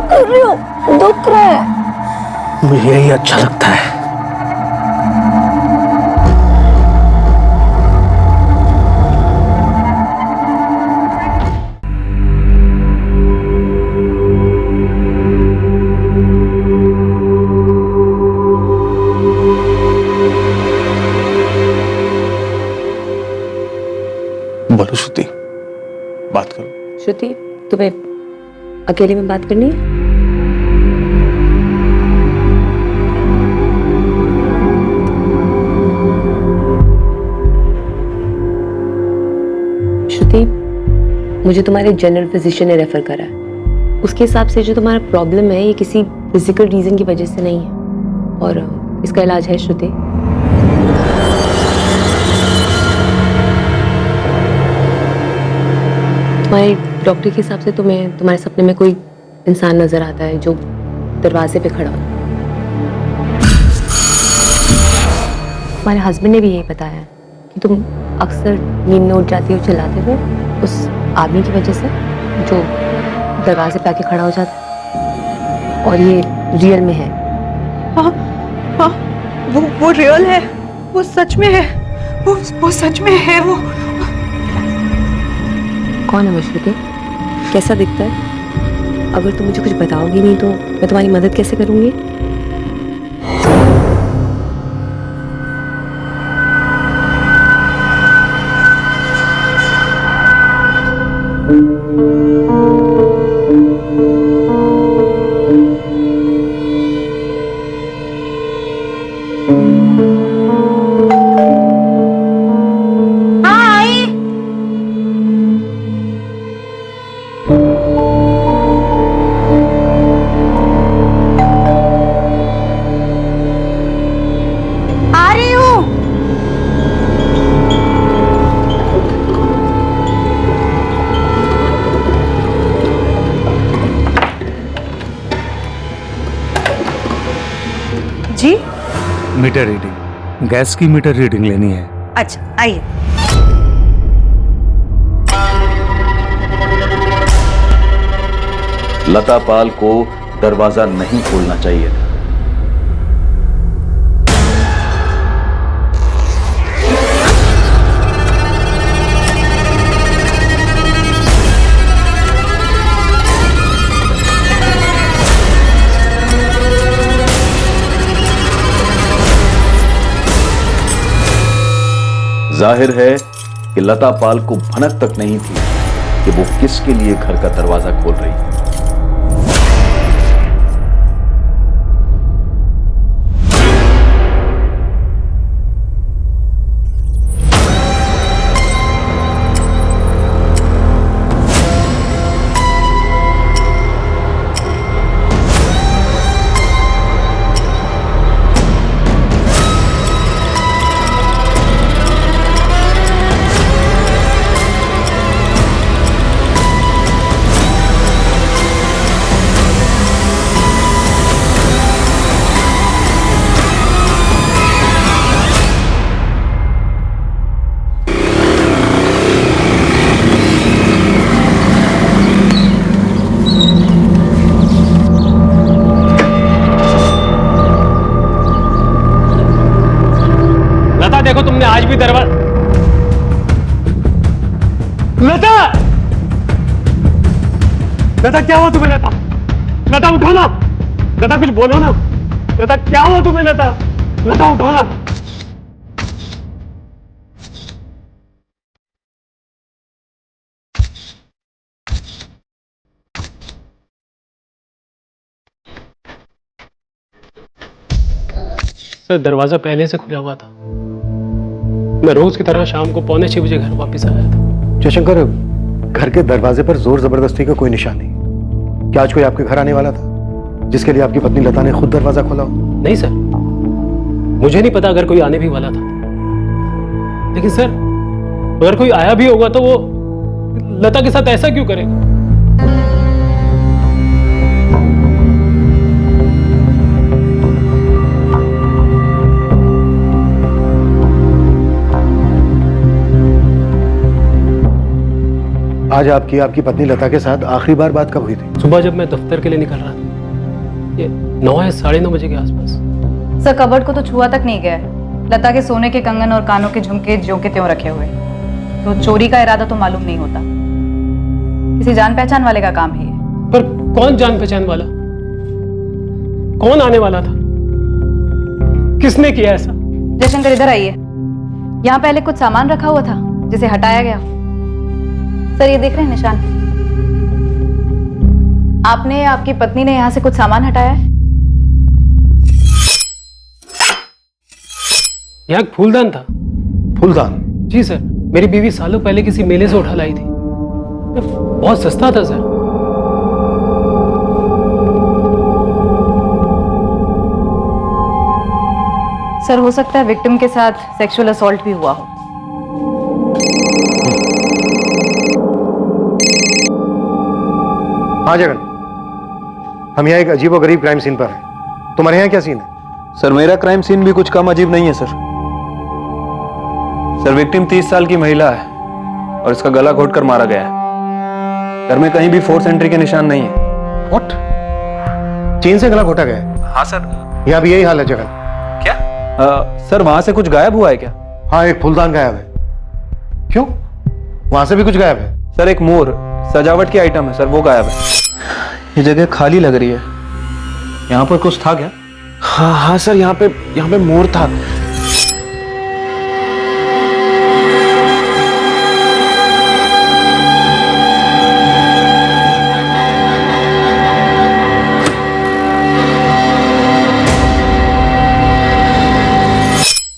कर रही हो? दुख रहा है। मुझे यही अच्छा लगता है। बोलो श्रुति, बात करो। श्रुति, तुम्हें अकेले में बात करनी है? श्रुति, मुझे तुम्हारे जनरल फिजिशियन ने रेफर करा है। उसके हिसाब से जो तुम्हारा प्रॉब्लम है ये किसी फिजिकल रीजन की वजह से नहीं है और इसका इलाज है। श्रुति, तुम्हारे डॉक्टर के हिसाब से तुम्हें तुम्हारे सपने में कोई इंसान नजर आता है जो दरवाजे पे खड़ा हो। तुम्हारे हस्बैंड ने भी यही बताया कि तुम अक्सर नींद में उठ जाती हो चिल्लाते हुए उस आदमी की वजह से जो दरवाजे पे आके खड़ा हो जाता है, और ये रियल में है। हाँ हाँ, वो रियल है, वो सच में है, वो सच में है। वो कौन है वो श्रुति? कैसा दिखता है? अगर तुम मुझे कुछ बताओगी नहीं तो मैं तुम्हारी मदद कैसे करूंगी? जी, मीटर रीडिंग, गैस की मीटर रीडिंग लेनी है। अच्छा आइए। लता पाल को दरवाजा नहीं खोलना चाहिए था। जाहिर है कि लता पाल को भनक तक नहीं थी कि वो किसके लिए घर का दरवाजा खोल रही है। देखो तुमने आज भी दरवाजा। लता, लता क्या हुआ तुम्हें? लता, लता उठो ना। लता कुछ बोलो ना। लता क्या हुआ तुम्हें? लता, लता उठो ना। सर, दरवाजा पहले से खुला हुआ था। मैं रोज की तरह शाम को 5:45 घर वापस आया था। जयशंकर, घर के दरवाजे पर जोर जबरदस्ती का कोई निशान नहीं। क्या आज कोई आपके घर आने वाला था जिसके लिए आपकी पत्नी लता ने खुद दरवाजा खोला हो? नहीं सर, मुझे नहीं पता अगर कोई आने भी वाला था। लेकिन सर, अगर कोई आया भी होगा तो वो लता के साथ ऐसा क्यों करेगा? आज आपकी आपकी पत्नी लता के साथ आखिरी बार बात कब हुई थी? सुबह जब मैं दफ्तर के लिए निकल रहा था, ये 9 या 9:30 बजे के आसपास। सर कबर्ड को तो छुआ तक नहीं गया है। लता के सोने के कंगन और कानों के झुमके ज्यों के त्यों रखे हुए, तो चोरी का इरादा तो मालूम नहीं होता। किसी जान पहचान वाले का काम है ये। पर कौन जान पहचान वाला? कौन आने वाला था? किसने किया ऐसा? जयशंकर इधर आइए। यहाँ पहले कुछ सामान रखा हुआ था जिसे हटाया गया। सर ये देख रहे हैं निशान? आपने या आपकी पत्नी ने यहाँ से कुछ सामान हटाया है? यहाँ एक फूलदान था। फूलदान? जी सर, मेरी बीवी सालों पहले किसी मेले से उठा लाई थी। बहुत सस्ता था सर। सर हो सकता है विक्टिम के साथ सेक्सुअल असॉल्ट भी हुआ हो। हाँ जगन, हम यहाँ एक अजीबोगरीब क्राइम सीन पर हैं। तुम्हारे यहाँ क्या सीन है? सर मेरा क्राइम सीन भी कुछ कम अजीब नहीं है सर, विक्टिम 30 साल की महिला है और इसका गला घोटकर मारा गया है। घर में कहीं भी फोर्स एंट्री के निशान नहीं है। व्हाट? चेन से गला घोटा गया है? हाँ सर। यहाँ भी यही हाल है जगन। क्या? सर वहां से कुछ गायब हुआ है क्या? हाँ, एक फूलदान गायब है। क्यों? वहां से भी कुछ गायब है? सर एक मोर, सजावट की आइटम है सर, वो गायब है। ये जगह खाली लग रही है। यहाँ पर कुछ था क्या? हाँ सर, यहाँ पे मोर था।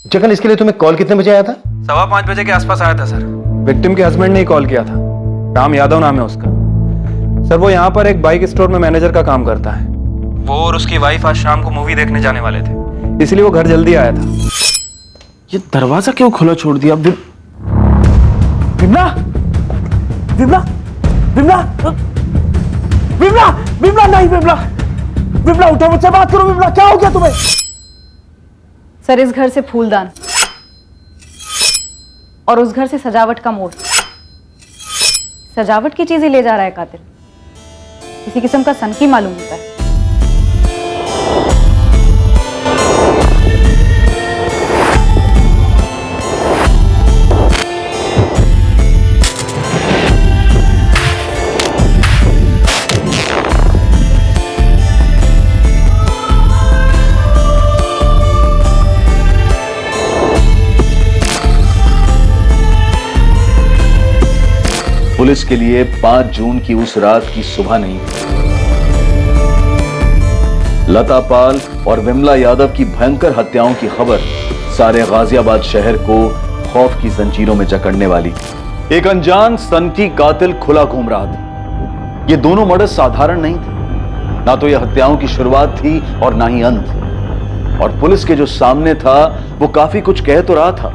जगन, इसके लिए तुम्हें कॉल कितने बजे आया था? 5:15 बजे के आसपास आया था सर। विक्टिम के हस्बैंड ने ही कॉल किया था। राम यादव नाम है उसका। सर वो यहाँ पर एक बाइक स्टोर में मैनेजर का काम करता है। वो और उसकी वाइफ आज शाम को मूवी देखने जाने वाले थे, इसलिए वो घर जल्दी आया था। ये दरवाजा क्यों खुला छोड़ दिया? विमला, विमला, विमला, विमला, विमला नहीं, विमला, विमला उठो, मुझसे बात करो। विमला, क्या हो गया तुम्हें? सर इस घर से फूलदान और उस घर से सजावट का मोर, सजावट की चीजें ले जा रहा है कातिल। किसी किस्म का सनकी मालूम होता है। पुलिस के लिए 5 जून की उस रात की सुबह नहीं थी। लता पाल और विमला यादव की भयंकर हत्याओं की खबर सारे गाजियाबाद शहर को खौफ की जंजीरों में जकड़ने वाली थी। एक अनजान सनकी कातिल खुला घूम रहा था। ये दोनों मर्डर साधारण नहीं थे। ना तो यह हत्याओं की शुरुआत थी और ना ही अंत। और पुलिस के जो सामने था वो काफी कुछ कह तो रहा था,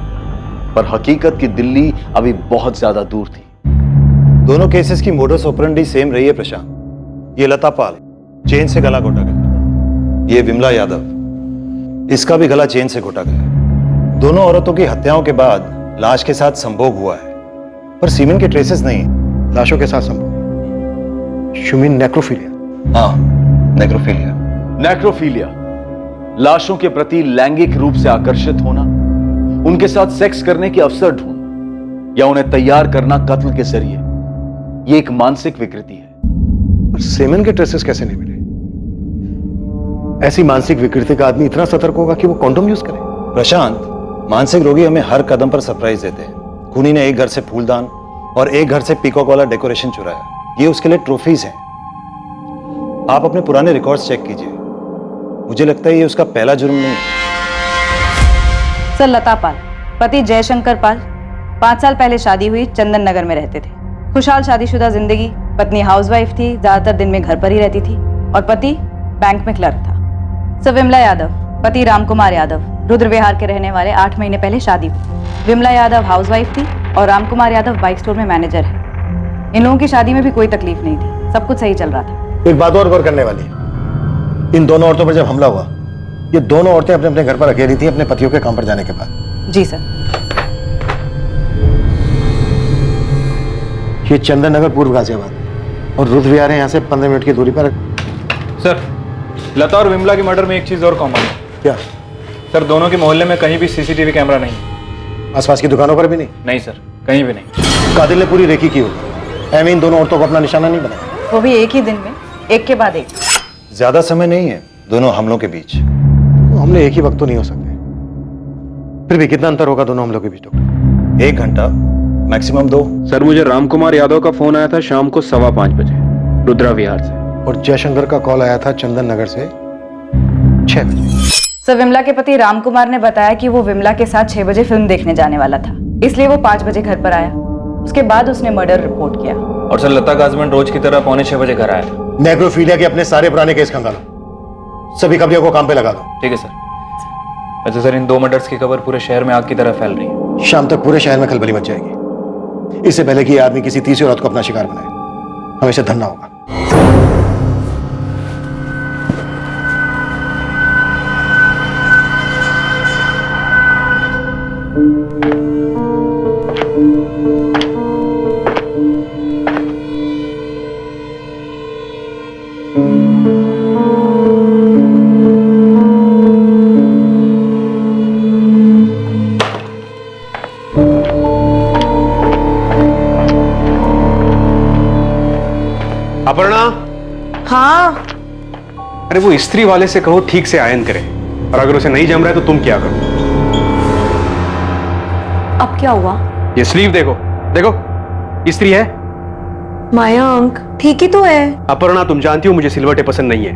पर हकीकत की दिल्ली अभी बहुत ज्यादा दूर थी। दोनों केसेस की मोडस ऑपरेंडी सेम रही है प्रशांत। ये लता पाल, चेन से गला घोटा गया। ये विमला यादव, इसका भी गला चेन से घोटा गया। दोनों औरतों की हत्याओं के बाद लाश के साथ संभोग हुआ है, पर सीमेन के ट्रेसेस नहीं, लाशों के साथ संभोग। You mean necrophilia? हाँ, नेक्रोफिलिया। नेक्रोफिलिया लाशों के प्रति लैंगिक रूप से आकर्षित होना, उनके साथ सेक्स करने के अवसर ढूंढना या उन्हें तैयार करना कत्ल के जरिए, यह एक मानसिक विकृति है। पर सेमेन के ट्रेसेस कैसे नहीं मिले? ऐसी मानसिक विकृति का आदमी इतना सतर्क होगा कि वो कॉन्डोम यूज करे? प्रशांत, मानसिक रोगी हमें हर कदम पर सरप्राइज देते हैं। खूनी ने एक घर से फूलदान और एक घर से पीकॉक वाला डेकोरेशन चुराया। ये उसके लिए ट्रॉफीज हैं। आप अपने पुराने रिकॉर्ड्स चेक कीजिए। मुझे लगता है ये उसका पहला जुर्म नहीं है। सर लता पाल, पति जयशंकर पाल, 5 साल पहले शादी हुई, चंदन नगर में रहते थे। खुशहाल शादीशुदा जिंदगी। पत्नी हाउसवाइफ थी, ज्यादातर दिन में घर पर ही रहती थी, और पति बैंक में क्लर्क था। सर विमला यादव, पति रामकुमार यादव, रुद्र विहार के रहने वाले, 8 महीने पहले शादी हुई। विमला यादव हाउसवाइफ थी और रामकुमार यादव बाइक स्टोर में मैनेजर है। इन लोगों की शादी में भी कोई तकलीफ नहीं थी, सब कुछ सही चल रहा था। एक बात और गौर करने वाली है। इन दोनों औरतों पर जब हमला हुआ, ये दोनों औरतें अपने अपने घर पर अकेली थी अपने पतियों के काम पर जाने के बाद। जी सर। ये चंदन नगर पूर्व गाजियाबाद और रुद्र विहार है यहाँ से 15 मिनट की दूरी पर। सर, लता और विमला के मर्डर में एक चीज और कॉमन है। क्या? सर, दोनों के मोहल्ले में कहीं भी सीसीटीवी कैमरा नहीं। आसपास की दुकानों पर भी नहीं? नहीं सर, कहीं भी नहीं। कातिल ने पूरी रेकी की होगी। एमीन दोनों औरतों को अपना निशाना नहीं बनाया। वो भी एक ही दिन में, एक के बाद एक। ज्यादा समय नहीं है दोनों हमलों के बीच। हमले एक ही वक्त तो नहीं हो सकते, फिर भी कितना अंतर होगा दोनों हमलों के बीच डॉक्टर? 1 घंटा, मैक्सिमम 2। सर, मुझे रामकुमार यादव का फोन आया था शाम को 5:15 बजे रुद्रा विहार से। और जयशंकर का कॉल आया था चंदन नगर से 6 बजे। सर, विमला के पति रामकुमार ने बताया कि वो विमला के साथ 6 बजे फिल्म देखने जाने वाला था, इसलिए वो 5 बजे घर पर आया। उसके बाद उसने मर्डर रिपोर्ट किया। और सर, लता का हस्बैंड रोज की तरह 5:45 बजे घर आया था। नेक्रोफीलिया के अपने सारे पुराने केस खंगालो, सभी कब्रियों को काम पे लगा दो। ठीक है सर। अच्छा सर, इन 2 मर्डर्स की खबर पूरे शहर में आग की तरह फैल रही है। शाम तक पूरे शहर में खलबली मच जाएगी। इससे पहले कि ये आदमी किसी तीसरी औरत को अपना शिकार बनाए, हमें इसे धरना होगा। अपर्णा। हाँ। अरे वो इस्त्री वाले से कहो ठीक से आयन करे, और अगर उसे नहीं जम रहा है तो तुम क्या करो? अब क्या हुआ? ये स्लीव देखो, देखो इस्त्री है। मयंक ठीक ही तो है। अपर्णा, तुम जानती हो मुझे सिलवटें पसंद नहीं है।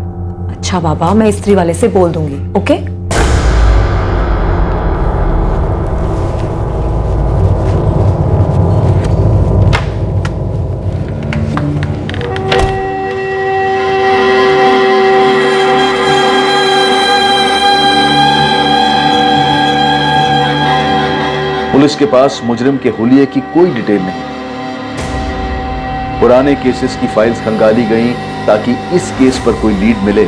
अच्छा बाबा, मैं इस्त्री वाले से बोल दूंगी। ओके? पुलिस के पास मुजरिम के हुलिये की कोई डिटेल नहीं। पुराने केसेस की फाइल्स खंगाली गईं ताकि इस केस पर कोई लीड मिले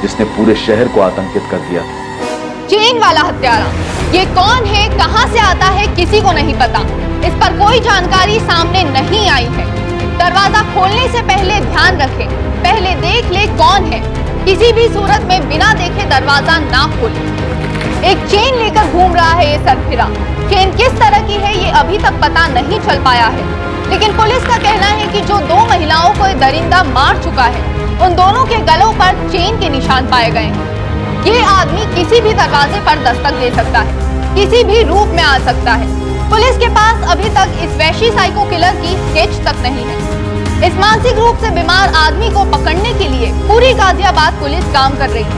जिसने पूरे शहर को आतंकित कर दिया। चेन वाला हत्यारा, ये कौन है, कहां से आता है, किसी को नहीं पता। इस पर कोई जानकारी सामने नहीं आई है। दरवाजा खोलने से पहले ध्यान रखें, पहले देख ले कौन है। किसी भी सूरत में बिना देखे दरवाजा ना खोले। एक चेन लेकर घूम रहा है ये सरफिरा। चेन किस तरह की है ये अभी तक पता नहीं चल पाया है, लेकिन पुलिस का कहना है कि जो 2 महिलाओं को ये दरिंदा मार चुका है, उन दोनों के गलों पर चेन के निशान पाए गए हैं। ये आदमी किसी भी दरवाजे पर दस्तक दे सकता है, किसी भी रूप में आ सकता है। पुलिस के पास अभी तक इस वैशी साइको किलर की स्केच तक नहीं है। इस मानसिक रूप से बीमार आदमी को पकड़ने के लिए पूरी गाजियाबाद पुलिस काम कर रही है,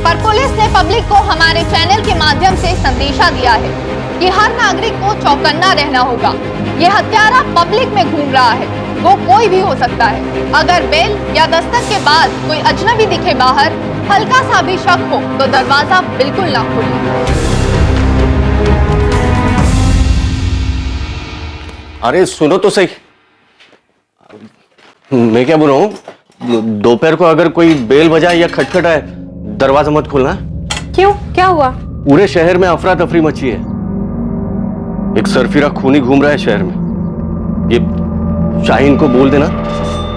पर पुलिस ने पब्लिक को हमारे चैनल के माध्यम से संदेशा दिया है कि हर नागरिक को चौकन्ना रहना होगा। ये हत्यारा पब्लिक में घूम रहा है, वो कोई भी हो सकता है। अगर बेल या दस्तक के बाद कोई अजनबी दिखे बाहर, हल्का सा भी शक हो तो दरवाजा बिल्कुल ना खोले। अरे सुनो तो सही, मैं क्या बोल रहा हूँ, दोपहर को अगर कोई बेल बजाए या खटखटाए दरवाजा मत खोलना। क्यों, क्या हुआ? पूरे शहर में अफरा तफरी मची है। एक सरफिरा खूनी घूम रहा है शहर में। ये शाहीन को बोल देना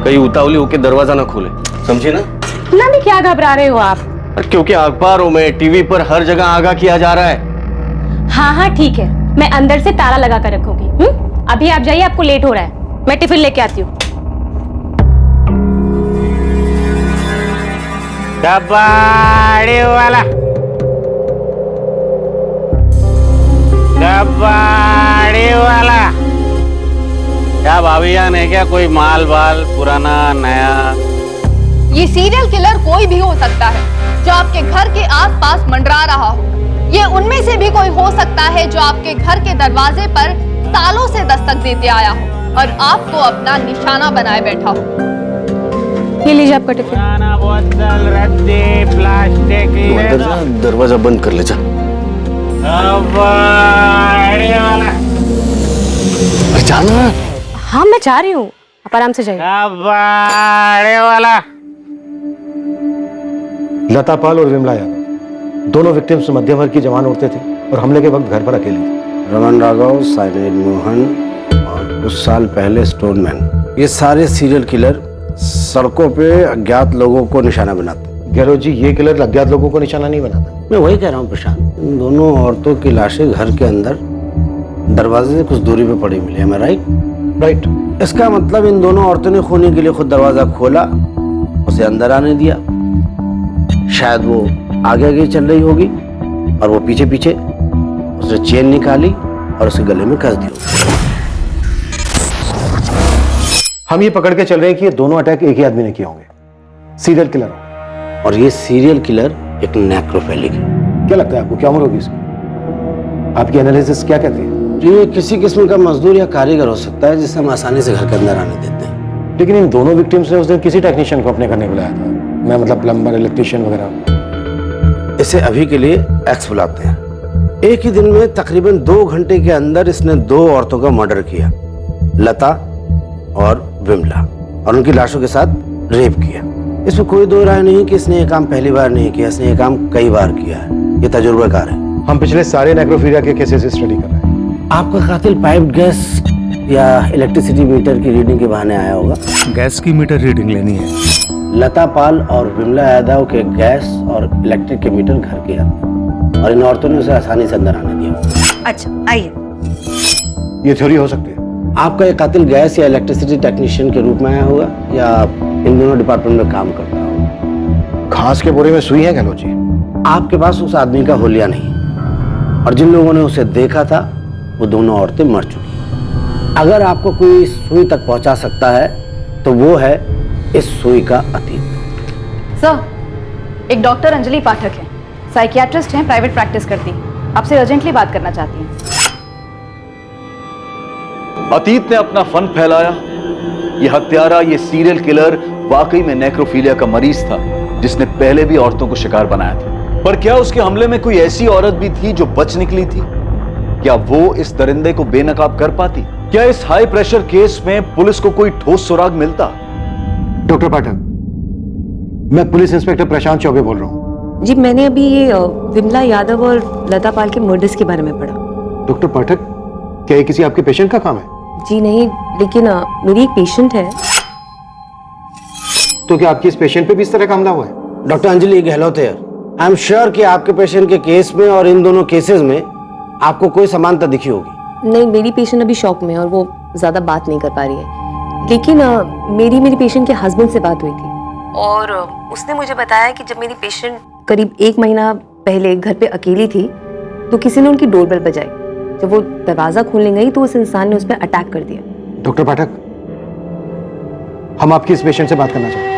कहीं उतावली होकर दरवाजा ना खोले, समझे ना? इतना भी क्या घबरा रहे हो आप? क्योंकि अखबारों में, टीवी पर हर जगह आगाह किया जा रहा है। हाँ हाँ ठीक है, मैं अंदर से ताला लगा कर रखूंगी। अभी आप जाइए, आपको लेट हो रहा है। मैं टिफिन लेके आती हूँ। कबाड़ी वाला, कबाड़ी वाला। क्या भाभी जान है क्या? कोई माल बाल पुराना नया? ये सीरियल किलर कोई भी हो सकता है जो आपके घर के आसपास मंडरा रहा हो। ये उनमें से भी कोई हो सकता है जो आपके घर के दरवाजे पर सालों से दस्तक देते आया हो और आपको अपना निशाना बनाए बैठा हो। ये लीजिए आपका टिफिन। बोतल, रद्दी, प्लास्टिक ले लो। दरवाजा बंद कर ले जा। कबाड़ी वाला। जाना। हाँ मैं जा रही हूँ, आप आराम से जाइए। कबाड़ी वाला। लता पाल और विमला यादव दोनों विक्टिम्स मध्यम वर्ग की जवान औरतें थी और हमले के वक्त घर पर अकेली थी। रमन राघव, साइलेंट मोहन और कुछ साल पहले स्टोनमैन, ये सारे सीरियल किलर सड़कों पे अज्ञात लोगों को निशाना बनाते। गहलोत जी, ये किलर अज्ञात लोगों को निशाना नहीं बनाता। मैं वही कह रहा हूँ प्रशांत, इन दोनों औरतों की लाशें घर के अंदर दरवाजे से कुछ दूरी पे पड़ी मिली। है राइट? राइट। इसका मतलब इन दोनों औरतों ने खूनी के लिए खुद दरवाजा खोला, उसे अंदर आने दिया। शायद वो आगे आगे चल रही होगी और वो पीछे पीछे उसने चेन निकाली और उसके गले में कस दी। हम ये पकड़ के चल रहे हैं कि ये दोनों अटैक एक ही आदमी ने किए होंगे, सीरियल किलर होंगे। और ये सीरियल किलर एक नेक्रोफिलिक है। क्या लगता है आपको, क्या उम्र होगी इसकी? आपकी एनालिसिस क्या कहती है? ये किसी किस्म का मजदूर या कारीगर हो सकता है जिसे हम आसानी से घर के अंदर आने देते हैं। लेकिन इन दोनों विक्टिम्स ने उस दिन किसी टेक्नीशियन को अपने घर नहीं बुलाया था। मैं मतलब प्लम्बर, इलेक्ट्रिशियन वगैरह। इसे अभी के लिए एक्स बुलाते हैं। एक ही दिन में तकरीबन 2 घंटे के अंदर इसने 2 औरतों का मर्डर किया, लता और विमला, और उनकी लाशों के साथ रेप किया। इसमें कोई दो राय नहीं कि इसने ये काम पहली बार नहीं किया, इसने ये काम कई बार किया है। ये तजुर्बाकार है। हम पिछले सारे नेक्रोफीलिया के केसेस स्टडी कर रहे हैं। आपका कातिल पाइप्ड गैस या इलेक्ट्रिसिटी मीटर की रीडिंग के बहाने आया होगा। गैस की मीटर रीडिंग लेनी है। लता पाल और विमला यादव के गैस और इलेक्ट्रिक के मीटर घर के अंदर, और इन औरतों ने उसे आसानी से अंदर आने दिया। अच्छा, आइए। ये थ्योरी हो सकती है। आपका ये कातिल गैस या इलेक्ट्रिसिटी टेक्नीशियन के रूप में आया होगा या इन दोनों डिपार्टमेंट में काम करता होगा। घास के बोरे में सुई है गहलोत जी। आपके पास उस आदमी का हुलिया नहीं, और जिन लोगों ने उसे देखा था वो दोनों औरतें मर चुकी। अगर आपको कोई सुई तक पहुंचा सकता है तो वो है इस सुई का अतीत। सर, एक डॉक्टर अंजलि पाठक है, साइकियाट्रिस्ट हैं, प्राइवेट प्रैक्टिस करती, आपसे अर्जेंटली बात करना चाहती हैं। अतीत ने अपना फन फैलाया। ये हत्यारा, ये सीरियल किलर वाकई में नेक्रोफीलिया का मरीज था जिसने पहले भी औरतों को शिकार बनाया था। पर क्या उसके हमले में कोई ऐसी औरत भी थी जो बच निकली थी? क्या वो इस दरिंदे को बेनकाब कर पाती? क्या इस हाई प्रेशर केस में पुलिस को कोई ठोस सुराग मिलता? डॉक्टर पाठक, मैं पुलिस इंस्पेक्टर प्रशांत चौबे बोल रहा हूँ। जी, मैंने अभी ये विमला यादव और लता पाल के मर्डर्स के बारे में पढ़ा। डॉक्टर पाठक, क्या ये किसी आपके पेशेंट का काम है? जी नहीं, लेकिन मेरी एक पेशेंट है। तो क्या आपकी इस पेशेंट पे भी इस तरह का हमला हुआ है? डॉक्टर अंजलि गहलोत है। आई एम श्योर कि आपके पेशेंट के केस में और इन दोनों केसेस में आपको कोई समानता दिखी होगी। नहीं, मेरी पेशेंट अभी शॉक में है और वो ज्यादा बात नहीं कर पा रही है। लेकिन मेरी पेशेंट के हस्बैंड से बात हुई थी और उसने मुझे बताया कि जब मेरी पेशेंट करीब 1 महीना पहले घर पे अकेली थी तो किसी ने उनकी डोरबेल बजाई। जब वो दरवाजा खोलने गई तो उस इंसान ने उस पर अटैक कर दिया। डॉक्टर पाठक, हम आपकी इस पेशेंट से बात करना चाहते हैं।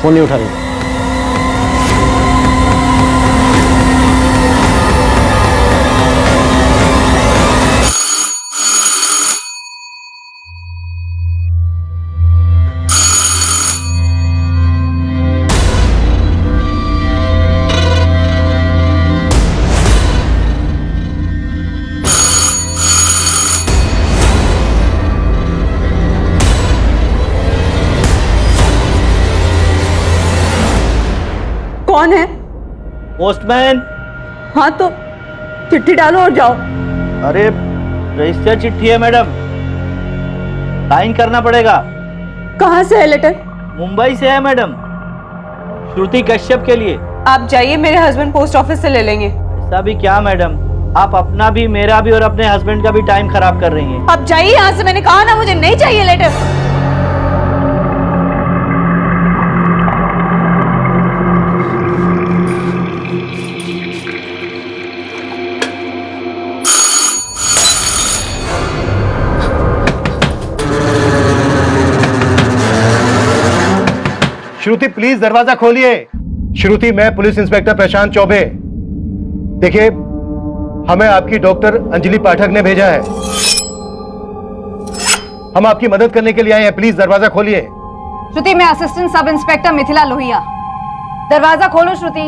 फोन नहीं उठा रही। कौन है? पोस्टमैन। हाँ तो चिट्ठी डालो और जाओ। अरे रजिस्टर चिट्ठी है मैडम, साइन करना पड़ेगा। कहाँ से है लेटर? मुंबई से है मैडम, श्रुति कश्यप के लिए। आप जाइए, मेरे हस्बैंड पोस्ट ऑफिस से ले लेंगे। ऐसा भी क्या मैडम, आप अपना भी, मेरा भी और अपने हस्बैंड का भी टाइम खराब कर रही हैं। आप जाइए यहाँ से, मैंने कहा ना मुझे नहीं चाहिए लेटर। श्रुति, प्लीज दरवाजा खोलिए। श्रुति, मैं पुलिस इंस्पेक्टर प्रशांत चौबे। देखिए, हमें आपकी डॉक्टर अंजलि पाठक ने भेजा है। हम आपकी मदद करने के लिए आए हैं, प्लीज दरवाजा खोलिए। श्रुति, मैं assistant sub inspector Mithila Lohia. दरवाजा खोलो श्रुति।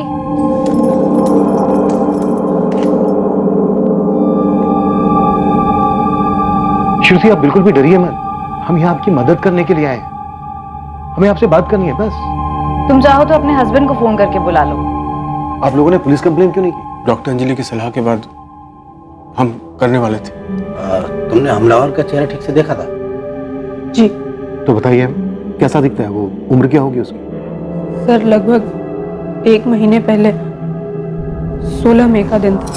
श्रुति, आप बिल्कुल भी डरिए मत, हम यहाँ आपकी मदद करने के लिए आए हैं, हमें आपसे बात करनी है बस। तुम चाहो तो अपने हस्बैंड को फोन करके बुला लो। आप लोगों ने पुलिस कंप्लेन क्यों नहीं की? डॉक्टर अंजलि की सलाह के बाद हम करने वाले थे। तुमने हमलावर का चेहरा ठीक से देखा था? जी तो बताइए कैसा दिखता है वो, उम्र क्या होगी उसकी? सर, लगभग 1 महीने पहले 16 मई का दिन था।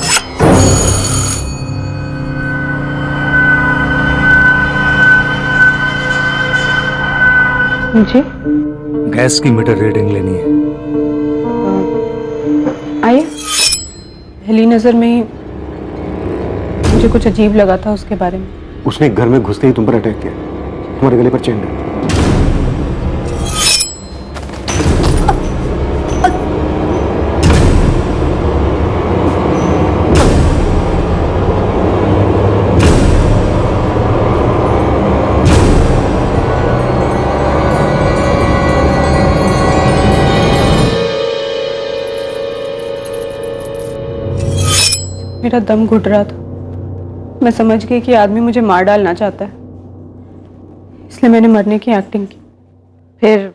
जी, गैस की मीटर रीडिंग लेनी है। आइए। पहली नजर में ही मुझे कुछ अजीब लगा था उसके बारे में। उसने घर में घुसते ही तुम पर अटैक किया, तुम्हारे गले पर चेन है। मेरा दम घुट रहा था। मैं समझ गई कि आदमी मुझे मार डालना चाहता है, इसलिए मैंने मरने की एक्टिंग की। फिर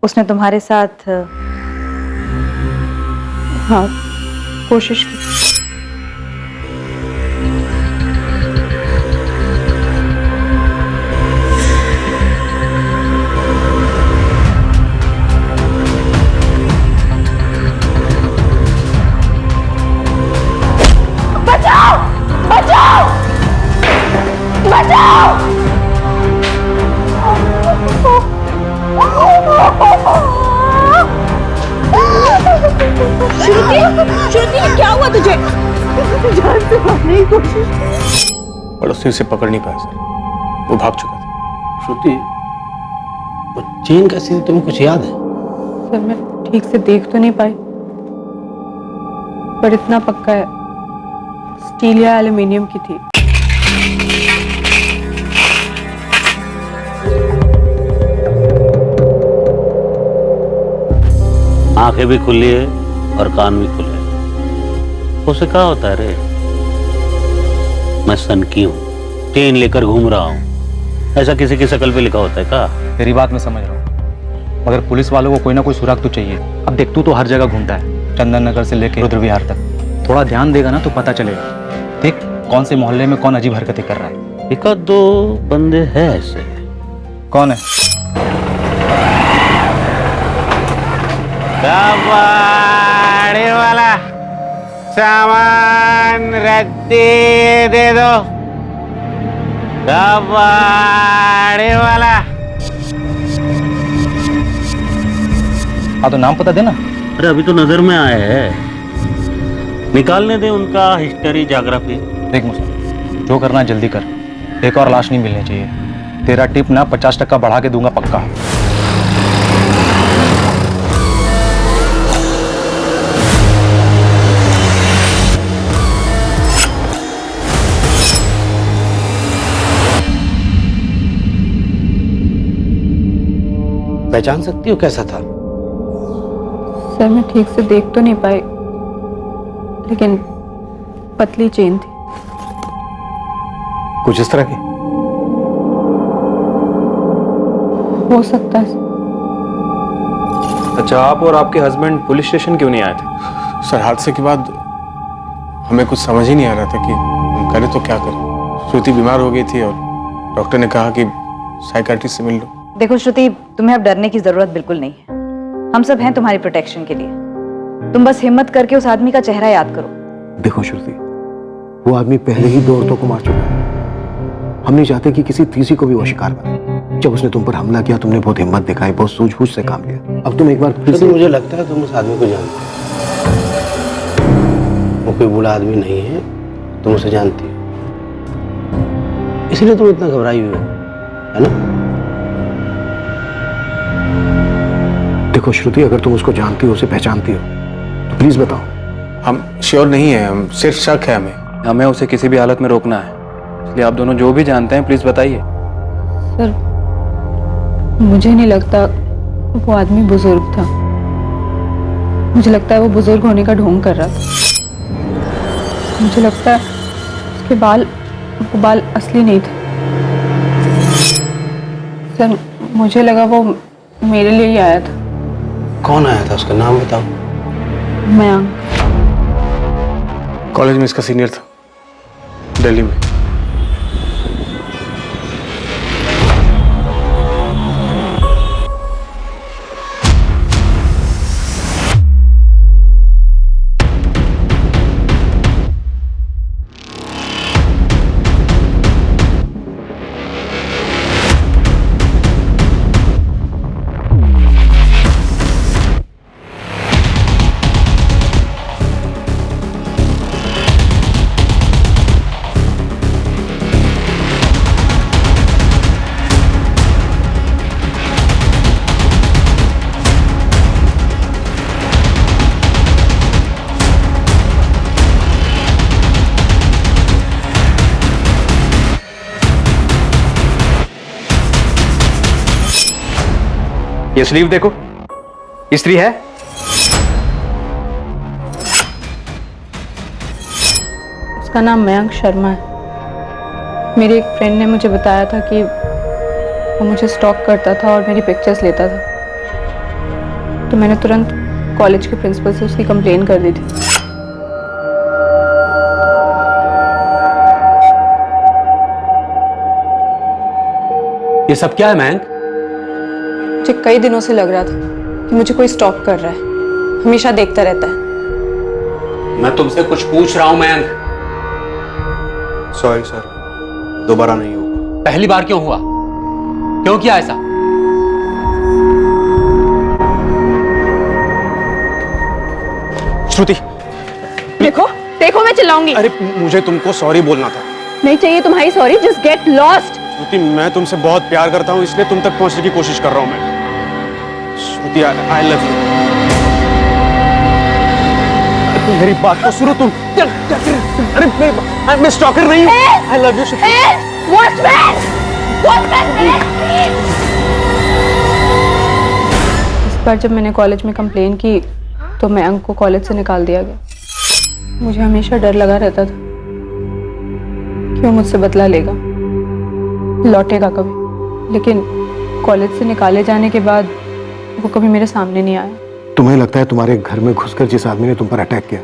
उसने तुम्हारे साथ? हाँ, कोशिश की। श्रुति, क्या हुआ तुझे? जान से मारने की कोशिश। पड़ोसी उसे पकड़ नहीं पाया सर, वो भाग चुका था। श्रुति, वो चेन कैसी थी, तुम्हें कुछ याद है? सर, मैं ठीक से देख तो नहीं पाई, पर इतना पक्का है स्टील या एल्युमिनियम की थी। आंखें भी खुली है और कान भी खुले हैं। उसे क्या होता है रे? मैं सन की हूँ, चेन लेकर घूम रहा हूँ, ऐसा किसी की शकल पे लिखा होता है क्या? तेरी बात मैं समझ रहा हूँ, मगर पुलिस वालों को कोई ना कोई सुराग तो चाहिए। अब देख, तू तो हर जगह घूमता है, चंदन नगर से लेकर रुद्र विहार तक। थोड़ा ध्यान देगा ना तो पता चलेगा। देख कौन से मोहल्ले में कौन अजीब हरकतें कर रहा है। एक आध दो बंदे हैं ऐसे। कौन है? कबाड़ी वाला, सामान रद्दी दे दो। कबाड़ी वाला। हाँ तो नाम पता देना। अरे अभी तो नजर में आए हैं, निकालने दे उनका हिस्ट्री ज्योग्राफी। देख मुझे जो करना जल्दी कर, एक और लाश नहीं मिलनी चाहिए। तेरा टिप ना 50% बढ़ा के दूंगा पक्का। पहचान सकती हो कैसा था? सर, मैं ठीक से देख तो नहीं पाई, लेकिन पतली चेन थी। कुछ इस तरह की? हो सकता है। अच्छा, आप और आपके हस्बैंड पुलिस स्टेशन क्यों नहीं आए थे? सर, हादसे के बाद हमें कुछ समझ ही नहीं आ रहा था कि हम करें तो क्या करें। श्रुति बीमार हो गई थी और डॉक्टर ने कहा कि साइकाट्रिस्ट से मिल लो। देखो श्रुति, तुम्हें अब डरने की जरूरत बिल्कुल नहीं है। हम सब हैं तुम्हारी प्रोटेक्शन के लिए। तुम बस हिम्मत करके उस आदमी का चेहरा याद करो। देखो श्रुति, वो आदमी पहले ही 2 औरतों को मार चुका है। हम नहीं चाहते कि किसी तीसरी को भी वो शिकार बने। जब उसने तुम पर हमला किया, तुमने बहुत हिम्मत दिखाई, बहुत सूझबूझ से काम लिया। अब तुम एक बार फिर से... मुझे लगता है तुम उस आदमी को जानते हो। वो कोई बुरा आदमी नहीं है, तुम उसे जानती हो, इसलिए तुम इतना घबराई हुई हो, है ना? देखो श्रुति, अगर तुम उसको जानती हो, उसे पहचानती हो, तो प्लीज बताओ। हम श्योर नहीं है, हम सिर्फ शक है। हमें उसे किसी भी हालत में रोकना है, इसलिए आप दोनों जो भी जानते हैं प्लीज बताइए। सर मुझे नहीं लगता वो आदमी बुजुर्ग था। मुझे लगता है वो बुजुर्ग होने का ढोंग कर रहा था। मुझे लगता है उसके वो बाल असली नहीं थे। सर मुझे लगा वो मेरे लिए ही आया था। कौन आया था? उसका नाम बताओ। मयंक। कॉलेज में इसका सीनियर था, दिल्ली में। ये स्लीव देखो, इस्त्री है। उसका नाम मयंक शर्मा है। मेरी एक फ्रेंड ने मुझे बताया था कि वो मुझे स्टॉक करता था और मेरी पिक्चर्स लेता था। तो मैंने तुरंत कॉलेज के प्रिंसिपल से उसकी कंप्लेन कर दी थी। ये सब क्या है मयंक? मुझे कई दिनों से लग रहा था कि मुझे कोई स्टॉक कर रहा है। हमेशा देखता रहता है। मैं तुमसे कुछ पूछ रहा हूं मयंक। सॉरी सर, दोबारा नहीं होगा। पहली बार क्यों हुआ? क्यों किया ऐसा? श्रुति देखो देखो, मैं चिल्लाऊंगी। अरे मुझे तुमको सॉरी बोलना था। नहीं चाहिए तुम्हारी सॉरी, जस्ट गेट लॉस्ट। श्रुति मैं तुमसे बहुत प्यार करता हूँ, इसलिए तुम तक पहुंचने की कोशिश कर रहा हूँ मैं। श्रुति आई लव यू। मेरी बात तो सुनो तुम। अरे मैं स्टॉकर नहीं हूँ। आई लव यू श्रुति। इस बार जब मैंने कॉलेज में कंप्लेन की तो मयंक को कॉलेज से निकाल दिया गया। मुझे हमेशा डर लगा रहता था कि वो मुझसे बदला लेगा, लौटेगा कभी। लेकिन कॉलेज से निकाले जाने के बाद वो कभी मेरे सामने नहीं आया। तुम्हें लगता है तुम्हारे घर में घुसकर जिस आदमी ने तुम पर अटैक किया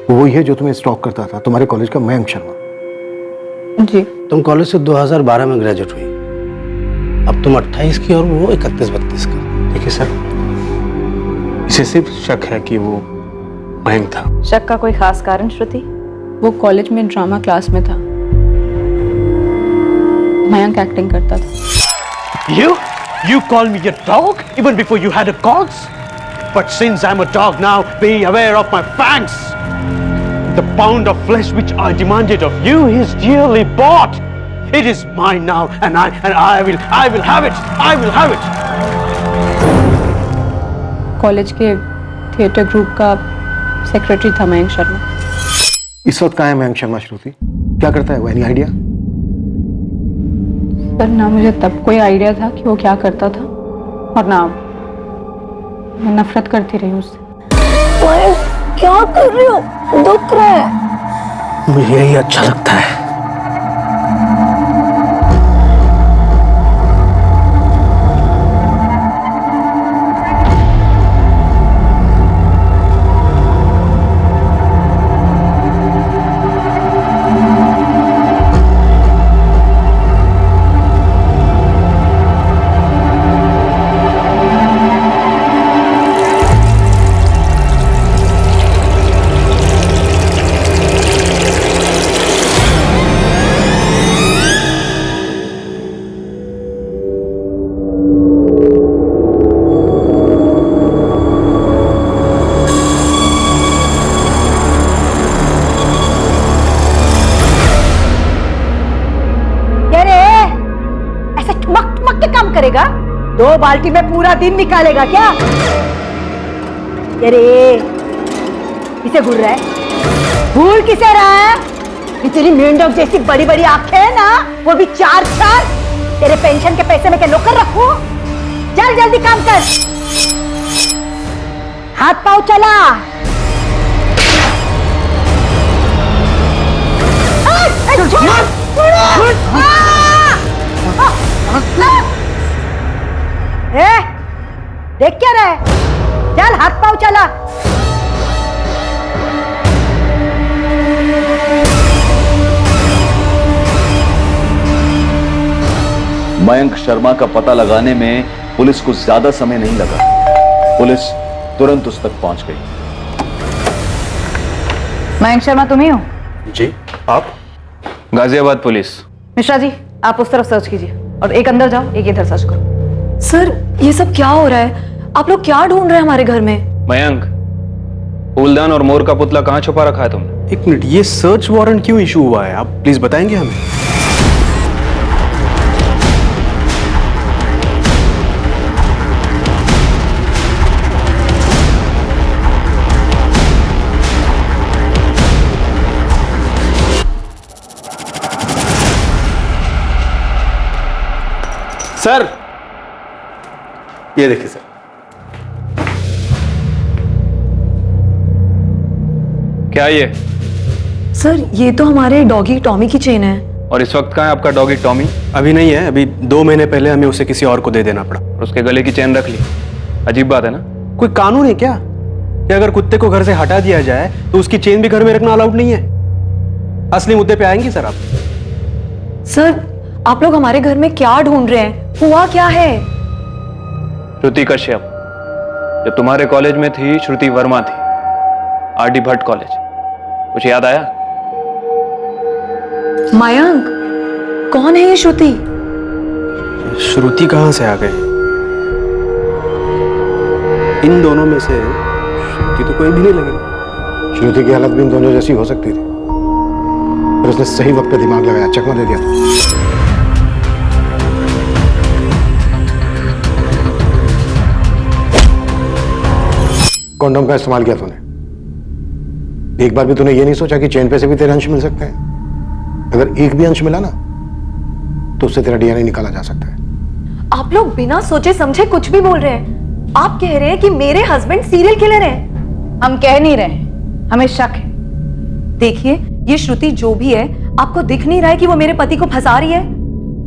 वो वही है जो तुम्हें स्टॉक करता था, तुम्हारे कॉलेज का मयंक शर्मा? जी। तुम कॉलेज से 2012 में ग्रेजुएट हुई, अब तुम 28 की और वो 31-32 की। देखिए सर, इसे सिर्फ शक है कि वो मयंक था। शक का कोई खास कारण श्रुति? वो कॉलेज में ड्रामा क्लास में था। मयंक एक्टिंग करता था। You call me a dog even before you had a cause? But since I'm a dog now, be aware of my fangs. The pound of flesh which I demanded of you is dearly bought. It is mine now, and I will have it. I will have it. College के theatre group का secretary था मयंक शर्मा। इस वक्त कहाँ है मयंक शर्मा श्रुति? क्या करता है वो? Any idea? पर ना मुझे तब कोई आइडिया था कि वो क्या करता था, और ना मैं नफरत करती रही उससे। क्या कर रही हो? दुख रहा है। मुझे यही अच्छा लगता है। करेगा? 2 बाल्टी में पूरा दिन निकालेगा क्या? अरे किसे घूर रहा है? भूल किसे रहा है? ये तेरी मेंढक जैसी बड़ी बड़ी आंखें है ना, वो भी 4-4। तेरे पेंशन के पैसे में क्या नौकर रखूं? चल जल्दी काम कर, हाथ पाँव चला। देख क्या रहा है? चल हाथ पाँव चला। मयंक शर्मा का पता लगाने में पुलिस को ज्यादा समय नहीं लगा। पुलिस तुरंत उस तक पहुंच गई। मयंक शर्मा तुम ही हो? जी आप? गाजियाबाद पुलिस। मिश्रा जी आप उस तरफ सर्च कीजिए और एक अंदर जाओ, एक इधर सर्च करो। सर ये सब क्या हो रहा है? आप लोग क्या ढूंढ रहे हैं हमारे घर में? मयंक, फूलदान और मोर का पुतला कहाँ छुपा रखा है तुमने? एक मिनट, ये सर्च वारंट क्यों इशू हुआ है? आप प्लीज बताएंगे हमें। सर ये देखिए सर। क्या ये? सर ये तो हमारे डॉगी टॉमी की चेन है। और इस वक्त कहाँ है आपका डॉगी टॉमी? अभी नहीं है, अभी 2 महीने पहले हमें उसे किसी और को दे देना पड़ा। और उसके गले की चेन रख ली? अजीब बात है ना। कोई कानून है क्या कि अगर कुत्ते को घर से हटा दिया जाए तो उसकी चेन भी घर में रखना अलाउड नहीं है? असली मुद्दे पे आएंगी सर आप। सर आप लोग हमारे घर में क्या ढूंढ रहे हैं? हुआ क्या है? श्रुति कश्यप, जो तुम्हारे कॉलेज में थी श्रुति वर्मा थी, आरडी भट्ट कॉलेज। कुछ याद आया? मयंक कौन है ये श्रुति? श्रुति कहां से आ गए? इन दोनों में से श्रुति तो कोई भी नहीं लगेगी। श्रुति की हालत भी इन दोनों जैसी हो सकती थी, पर उसने सही वक्त पे दिमाग लगाया, चकमा दे दिया था। कॉन्डोम का इस्तेमाल किया तूने। एक बार भी तूने ये नहीं सोचा कि चेन पे से भी तेरे अंश मिल सकते हैं? अगर एक भी अंश मिला ना तो उससे तेरा डीएनए निकाला जा सकता है। आप लोग बिना सोचे समझे कुछ भी बोल रहे हैं। आप कह रहे हैं कि मेरे हस्बैंड सीरियल किलर हैं। हम कह नहीं रहे, हमें शक है। देखिए ये श्रुति जो भी है, आपको दिख नहीं रहा है कि वो मेरे पति को फंसा रही है?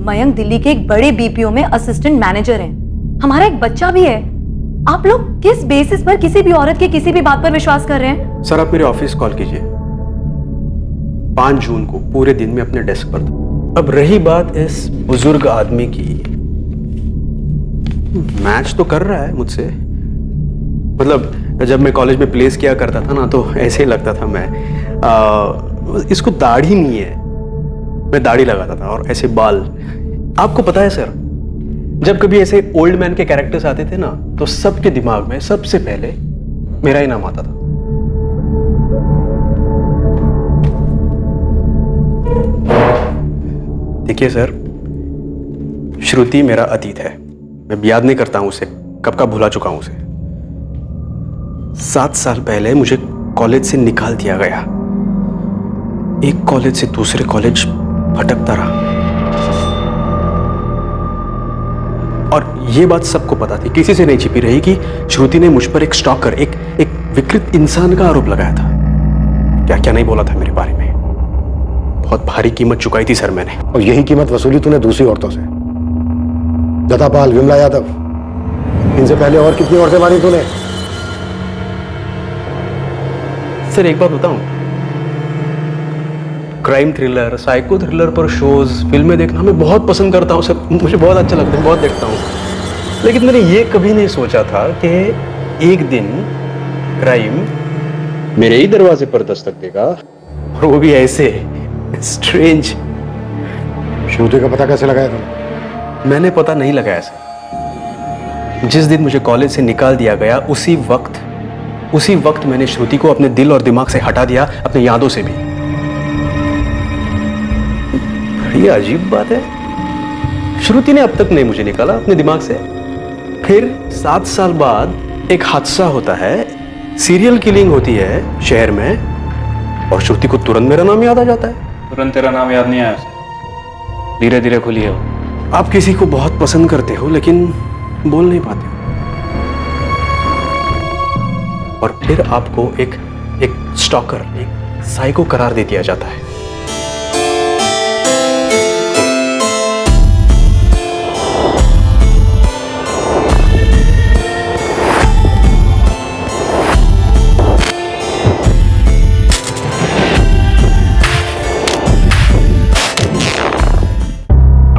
मयंक दिल्ली के एक बड़े बीपीओ में असिस्टेंट मैनेजर हैं। हमारा एक बच्चा भी है। आप लोग किस बेसिस पर किसी भी औरत के किसी भी बात पर विश्वास कर रहे हैं? सर आप मेरे ऑफिस कॉल कीजिए। 5 जून को पूरे दिन में अपने डेस्क पर था। अब रही बात इस बुजुर्ग आदमी की, मैच तो कर रहा है मुझसे। मतलब जब मैं कॉलेज में प्लेस किया करता था ना तो ऐसे ही लगता था मैं। इसको दाढ़ी नहीं है, मैं दाढ़ी लगाता था और ऐसे बाल। आपको पता है सर, जब कभी ऐसे ओल्ड मैन के कैरेक्टर्स आते थे ना तो सबके दिमाग में सबसे पहले मेरा ही नाम आता था। देखिए सर, श्रुति मेरा अतीत है। मैं याद नहीं करता हूं उसे, कब का भुला चुका हूं उसे। 7 साल पहले मुझे कॉलेज से निकाल दिया गया। एक कॉलेज से दूसरे कॉलेज भटकता रहा और ये बात सबको पता थी, किसी से नहीं छिपी रही कि श्रुति ने मुझ पर एक स्टॉकर, एक विकृत इंसान का आरोप लगाया था। क्या क्या नहीं बोला था मेरे बारे में। बहुत भारी कीमत चुकाई थी सर मैंने। और यही कीमत वसूली तूने दूसरी औरतों से। लतापाल, विमला यादव, इनसे पहले और कितनी औरतें मारी तूने? सर एक बात बताऊं, क्राइम थ्रिलर, साइको थ्रिलर पर शोज, फिल्में देखना मैं बहुत पसंद करता हूं सर। मुझे बहुत अच्छा लगता है, बहुत देखता हूं। लेकिन मैंने ये कभी नहीं सोचा था कि एक दिन क्राइम मेरे ही दरवाजे पर दस्तक देगा, और वो भी ऐसे स्ट्रेंज। श्रुति का पता कैसे लगाया तुमने? मैंने पता नहीं लगाया सर। जिस दिन मुझे कॉलेज से निकाल दिया गया उसी वक्त मैंने श्रुति को अपने दिल और दिमाग से हटा दिया, अपनी यादों से भी। ये अजीब बात है, श्रुति ने अब तक नहीं मुझे निकाला अपने दिमाग से। फिर 7 साल बाद एक हादसा होता है, सीरियल किलिंग होती है शहर में, और श्रुति को तुरंत मेरा नाम याद आ जाता है। तुरंत तेरा नाम याद नहीं आया उसे, धीरे धीरे खुली है वो। आप किसी को बहुत पसंद करते हो लेकिन बोल नहीं पाते हो, और फिर आपको एक स्टॉकर, एक साइको करार दे दिया जाता है।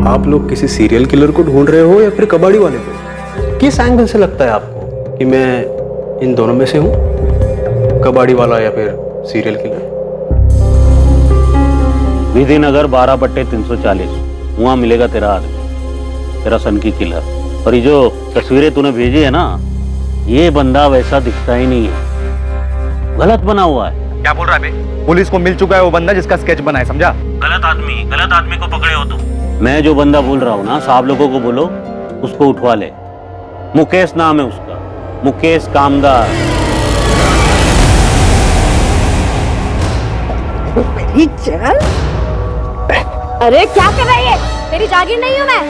आप लोग किसी सीरियल किलर को ढूंढ रहे हो या फिर कबाड़ी वाले को? किस एंगल से लगता है आपको कि मैं इन दोनों में से हूं, कबाड़ी वाला या फिर सीरियल किलर? विधिनगर 12/340, वहां मिलेगा तेरा आदमी, तेरा सन की किलर। और ये जो तस्वीरें तूने भेजी है ना, ये बंदा वैसा दिखता ही नहीं है, गलत बना हुआ है। क्या बोल रहा है बे? पुलिस को मिल चुका है वो बंदा जिसका स्केच बना है, समझा? गलत आदमी को पकड़े हो तुम। मैं जो बंदा बोल रहा हूँ ना, साहब लोगों को बोलो उसको उठवा ले। मुकेश नाम है उसका, मुकेश कामदार। मेरी जान, अरे क्या कर रही है? मेरी जागीर नहीं हूं मैं।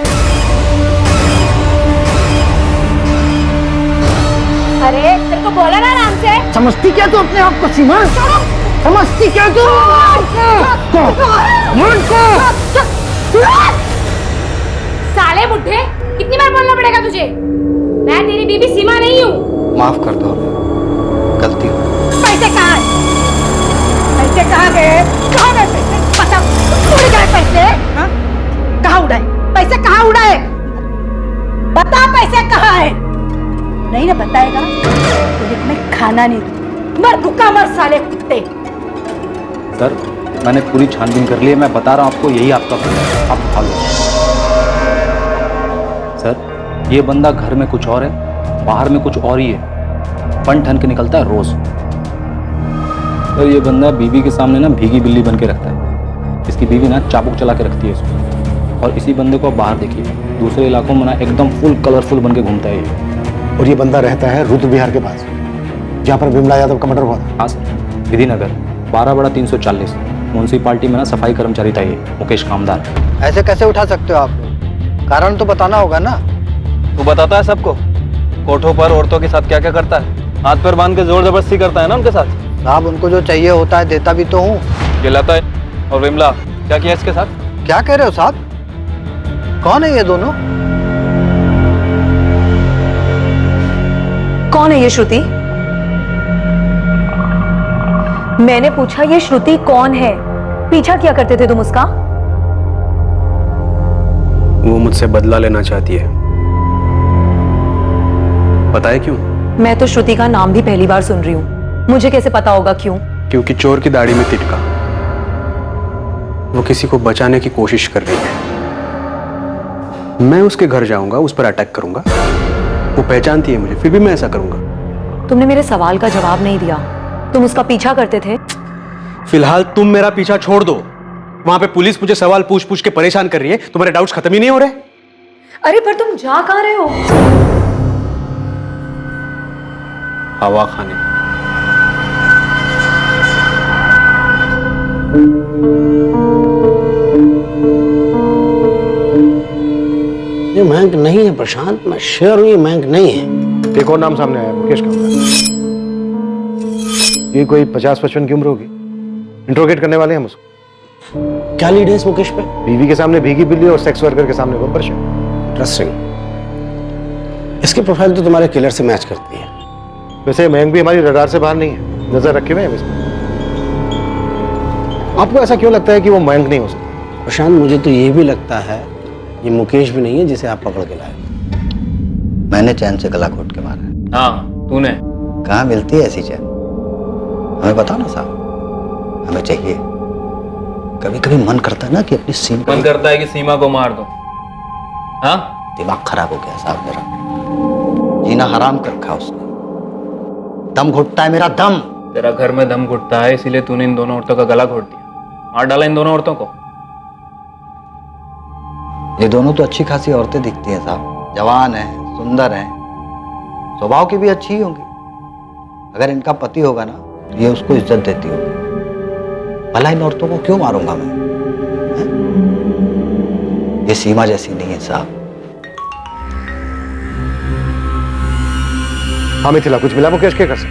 अरे तेरे को बोला ना आराम से। समझती क्या तू अपने आप को सीमा? समझती क्या तू? साले बुड्ढे, कितनी बार बोलना पड़ेगा तुझे? मैं तेरी बीबी सीमा नहीं हूँ। माफ कर दो, गलती हो। पैसे कहाँ हैं? पैसे कहाँ गए? कहाँ गए पैसे? पता उड़ गए पैसे? हाँ? कहाँ उड़ाए? पैसे कहाँ उड़ाए? बता पैसे कहाँ है? नहीं ना बताएगा तो तुम्हें खाना नहीं दूँ। मर भूखा मर साले कुत्ते। सर मैंने पूरी छानबीन कर ली है, मैं बता रहा हूँ आपको, यही आपका फोन है, आप उठा लो। सर ये बंदा घर में कुछ और है, बाहर में कुछ और ही है, बन ठन के निकलता है रोज। सर ये बंदा बीवी के सामने ना भीगी बिल्ली बन के रखता है, इसकी बीवी ना चाबुक चला के रखती है इसको। और इसी बंदे को आप बाहर देखिए, दूसरे इलाकों में ना एकदम फुल कलरफुल बन के घूमता है ये। और ये बंदा रहता है रुद्र विहार के पास, जहाँ पर विमला यादव का मर्डर हुआ था। हाँ सर, विधिनगर 12/340, म्यूनसिपालिटी में ना सफाई कर्मचारी था ये, मुकेश कामदार। ऐसे कैसे उठा सकते हो आप? कारण तो बताना होगा ना। तू बताता है सबको कोठों पर औरतों के साथ क्या क्या करता है, हाथ पैर बांध के जोर जबरदस्ती करता है ना उनके साथ। साहब उनको जो चाहिए होता है देता भी तो हूँ। ये लता और विमला क्या किया इसके साथ? क्या कह रहे हो साहब? कौन है ये दोनों? कौन है ये श्रुति? मैंने पूछा ये श्रुति कौन है? पीछा किया करते थे तुम उसका? वो मुझसे बदला लेना चाहती है। पता है क्यों? मैं तो श्रुति का नाम भी पहली बार सुन रही हूँ, मुझे कैसे पता होगा क्यों? क्योंकि चोर की दाढ़ी में तिटका। वो किसी को बचाने की कोशिश कर रही है। मैं उसके घर जाऊंगा, उस पर अटैक करूंगा। वो पहचानती है मुझे, फिर भी मैं ऐसा करूंगा। तुमने मेरे सवाल का जवाब नहीं दिया। तुम उसका पीछा करते थे? फिलहाल तुम मेरा पीछा छोड़ दो। वहां पे पुलिस मुझे सवाल पूछ पूछ के परेशान कर रही है, तुम्हारे डाउट्स खत्म ही नहीं हो रहे। अरे पर तुम जा कहाँ रहे हो? हवा खाने। ये मयंक नहीं है प्रशांत, मैं श्योर हूं ये मयंक नहीं है। एक और नाम सामने आया, मुकेश कामदार। ये कोई 50-55 की उम्र होगी। इंट्रोगेट करने वाले हैं हम उसको। क्या लीड है इस मुकेश पे? बीवी के सामने भीगी बिल्ली और सेक्स वर्कर के सामने बब्बर शेख। इंटरेस्टिंग। इसकी प्रोफाइल तो तुम्हारे किलर से मैच करती है। वैसे मयंक भी हमारी रडार से बाहर नहीं है, नजर रखे हुए हैं इस पर। आपको ऐसा क्यों लगता है कि वो मयंक नहीं हो सकता? प्रशांत मुझे तो ये भी लगता है ये मुकेश भी नहीं है जिसे आप पकड़ के लाए। मैंने चैन से गला घोट के मारा। हाँ तूने? कहाँ मिलती है ऐसी चैन? हमें बताओ ना साहब, हमें चाहिए। कभी कभी मन करता है ना कि अपनी सीमा, मन करता है कि सीमा को मार दो। हाँ दिमाग खराब हो गया साहब मेरा, जीना हराम कर रखा उसने। दम घुटता है मेरा दम। तेरा घर में दम घुटता है, इसीलिए तूने इन दोनों औरतों का गला घोट दिया, मार डाला इन दोनों औरतों को। ये दोनों तो अच्छी खासी औरतें दिखती हैं साहब, जवान हैं, सुंदर हैं, स्वभाव की भी अच्छी ही होंगी। अगर इनका पति होगा ना तो ये उसको इज्जत देती होगी। भला इन औरतों को क्यों मारूंगा मैं? ये सीमा जैसी नहीं है साहब। हाँ मिथिला, कुछ मिला मुकेश के घर से?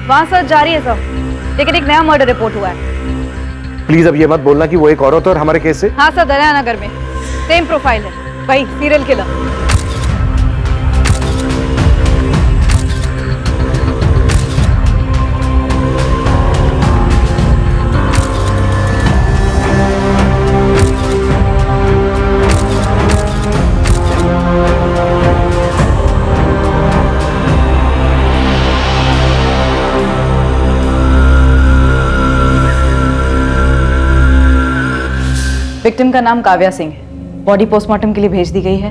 वहाँ सर्च जारी है सर, लेकिन एक नया मर्डर रिपोर्ट हुआ है। प्लीज अब ये मत बोलना कि वो एक औरत है और हमारे केस से। हाँ सर, दरिया नगर में सेम प्रोफाइल है, वही सीरियल किलर। विक्टिम का नाम काव्या सिंह है। बॉडी पोस्टमार्टम के लिए भेज दी गई है।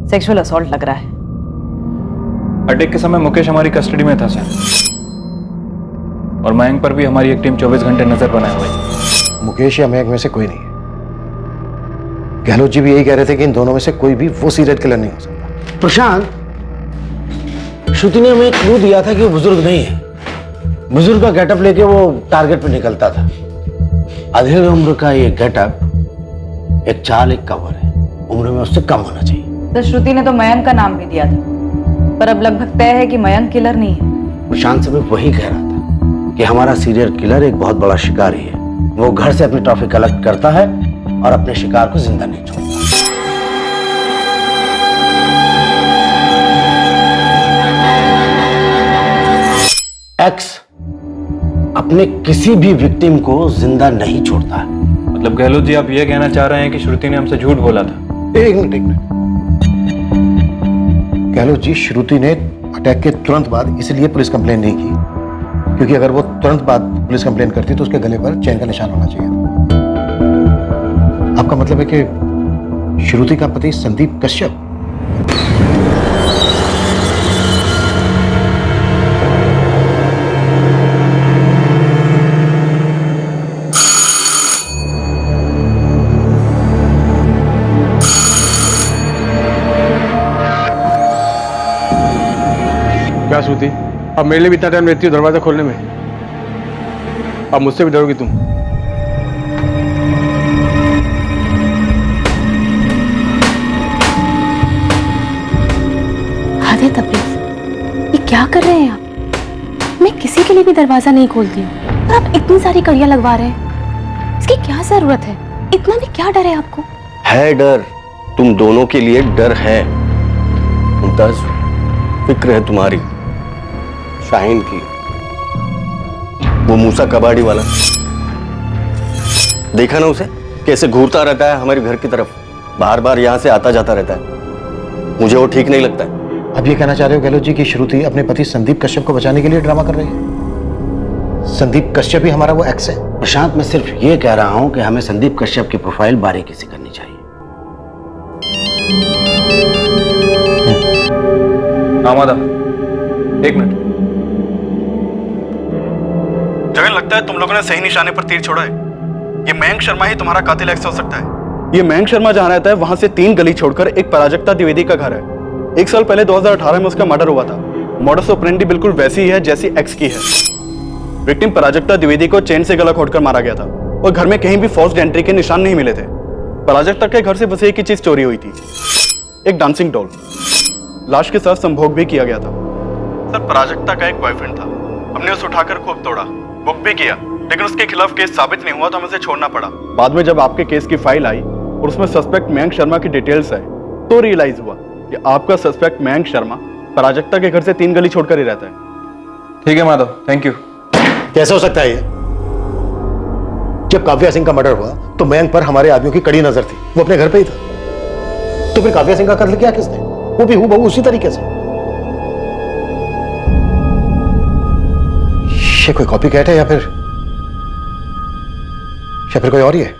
सेक्सुअल असॉल्ट लग रहा है। अटैक के समय मुकेश हमारी कस्टडी में था सर, और मयंक पर भी हमारी एक टीम 24 घंटे नजर बनाए हुए है। मुकेश या मयंक में से कोई नहीं है। गहलोत जी भी यही कह रहे थे कि इन दोनों में से कोई भी वो सीरियल किलर नहीं हो सकता। प्रशांत, श्रुति ने हमें क्लू दिया था कि वो बुजुर्ग नहीं है। बुजुर्ग का गेटअप लेके वो टारगेट पे निकलता था। अधेड़ उम्र का ये गेटअप एक चाल, एक कवर है। उम्र में उससे कम होना चाहिए। तो श्रुति ने तो मयंक का नाम भी दिया था, पर अब लगभग तय है कि मयंक किलर नहीं है। प्रशांत से मैं वही कह रहा था कि हमारा सीरियल किलर एक बहुत बड़ा शिकारी है। वो घर से अपनी ट्रॉफी कलेक्ट करता है और अपने शिकार को जिंदा नहीं छोड़ता। एक्स अपने किसी भी विक्टिम को जिंदा नहीं छोड़ता है। मतलब गहलोत जी, आप ये कहना चाह रहे हैं कि श्रुति ने हमसे झूठ बोला था? एक मिनट। गहलोत जी, श्रुति ने अटैक के तुरंत बाद इसलिए पुलिस कंप्लेन नहीं की क्योंकि अगर वो तुरंत बाद पुलिस कंप्लेन करती तो उसके गले पर चैन का निशान होना चाहिए। आपका मतलब है कि श्रुति का पति संदीप कश्यप? क्या श्रुति, अब मेरे लिए भी इतना टाइम लेती हो दरवाजा खोलने में? अब मुझसे भी डरोगी तुम? हद है तबरेज़, ये क्या कर रहे हैं आप? मैं किसी के लिए भी दरवाजा नहीं खोलती हूँ और आप इतनी सारी कड़ियां लगवा रहे हैं। इसकी क्या जरूरत है? इतना भी क्या डर है आपको? है डर, तुम दोनों के लिए डर है। मुमताज, फिक्र है तुम्हारी शाहीन की। वो मूसा कबाड़ी वाला, देखा ना उसे कैसे घूरता रहता है हमारे घर की तरफ, बार बार यहाँ से आता जाता रहता है। मुझे वो ठीक नहीं लगता है। अब ये कहना चाह रहे हो गहलोत जी कि श्रुति अपने पति संदीप कश्यप को बचाने के लिए ड्रामा कर रही है? संदीप कश्यप ही हमारा वो एक्स है? प्रशांत, मैं सिर्फ ये कह रहा हूं कि हमें संदीप कश्यप की प्रोफाइल बारीकी से करनी चाहिए। आमादा, एक मिनट। जगन, लगता है तुम लोगों ने सही निशाने पर तीर छोड़ा है। ये मयंक शर्मा ही तुम्हारा कातिल एक्स हो सकता है। ये मयंक शर्मा जहां रहता है वहां से 3 गली छोड़कर एक प्राजक्ता द्विवेदी का घर है। 1 साल पहले 2018 में उसका मर्डर हुआ था। मॉडस ऑपरेंडी बिल्कुल वैसी ही है जैसी एक्स की है। विक्टिम प्राजक्ता द्विवेदी को चेन से गला घोटकर मारा गया था और घर में कहीं भी फोर्स्ड एंट्री के निशान नहीं मिले थे। प्राजक्ता के घर से बस एक ही चीज चोरी हुई थी, एक डांसिंग डॉल। लाश के साथ संभोग भी किया गया था। सर, प्राजक्ता का एक बॉयफ्रेंड था, हमने उसे उठाकर खूब तोड़ा, बुक भी किया, लेकिन उसके खिलाफ केस साबित नहीं हुआ तो हमें उसे छोड़ना पड़ा। बाद में जब आपके केस की फाइल आई और उसमें सस्पेक्ट मयंक शर्मा की डिटेल्स आए तो रियलाइज हुआ कि आपका सस्पेक्ट मयंक शर्मा प्राजक्ता के घर से 3 गली छोड़कर ही रहता है। ठीक है माधव, थैंक यू। कैसे हो सकता है ये? जब काव्या सिंह का मर्डर हुआ तो मयंक पर हमारे आदमियों की कड़ी नजर थी, वो अपने घर पे ही था। तो फिर काव्या सिंह का कत्ल किया किसने? वो भी हूबहू उसी तरीके से। ये कोई कॉपी कैट है या फिर कोई और ही है?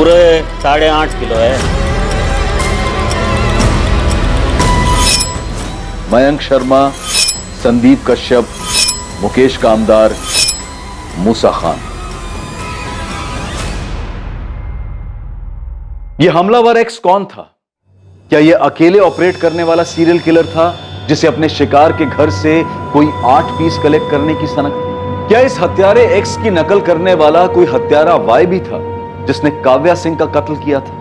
पूरे 8.5 किलो है। मयंक शर्मा, संदीप कश्यप, मुकेश कामदार, मूसा खान। यह हमलावर एक्स कौन था? क्या यह अकेले ऑपरेट करने वाला सीरियल किलर था जिसे अपने शिकार के घर से कोई 8 पीस कलेक्ट करने की सनक थी? क्या इस हत्यारे एक्स की नकल करने वाला कोई हत्यारा वाई भी था जिसने काव्या सिंह का कत्ल किया था?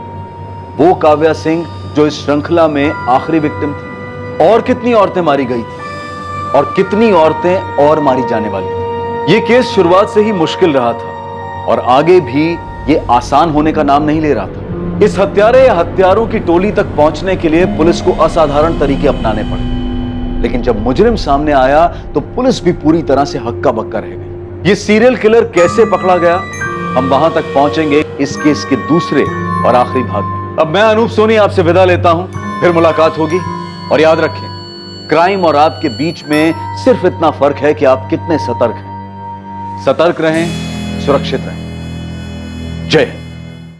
वो काव्या सिंह जो इस श्रृंखला में आखिरी विक्टिम थी। और कितनी औरतें मारी गई थी और कितनी औरतें और मारी जाने वाली थी? यह केस शुरुआत से ही मुश्किल रहा था और आगे भी यह आसान होने का नाम नहीं ले रहा था। इस हत्यारे या हत्यारों की टोली तक पहुंचने के लिए पुलिस को असाधारण तरीके अपनाने पड़े, लेकिन जब मुजरिम सामने आया तो पुलिस भी पूरी तरह से हक्का बक्का रह गई। ये सीरियल किलर कैसे पकड़ा गया, हम वहां तक पहुंचेंगे इस केस के दूसरे और आखिरी भाग में। अब मैं अनूप सोनी आपसे विदा लेता हूं, फिर मुलाकात होगी। और याद रखें, क्राइम और आपके बीच में सिर्फ इतना फर्क है कि आप कितने सतर्क हैं। सतर्क रहें, सुरक्षित रहें। जय हिंद।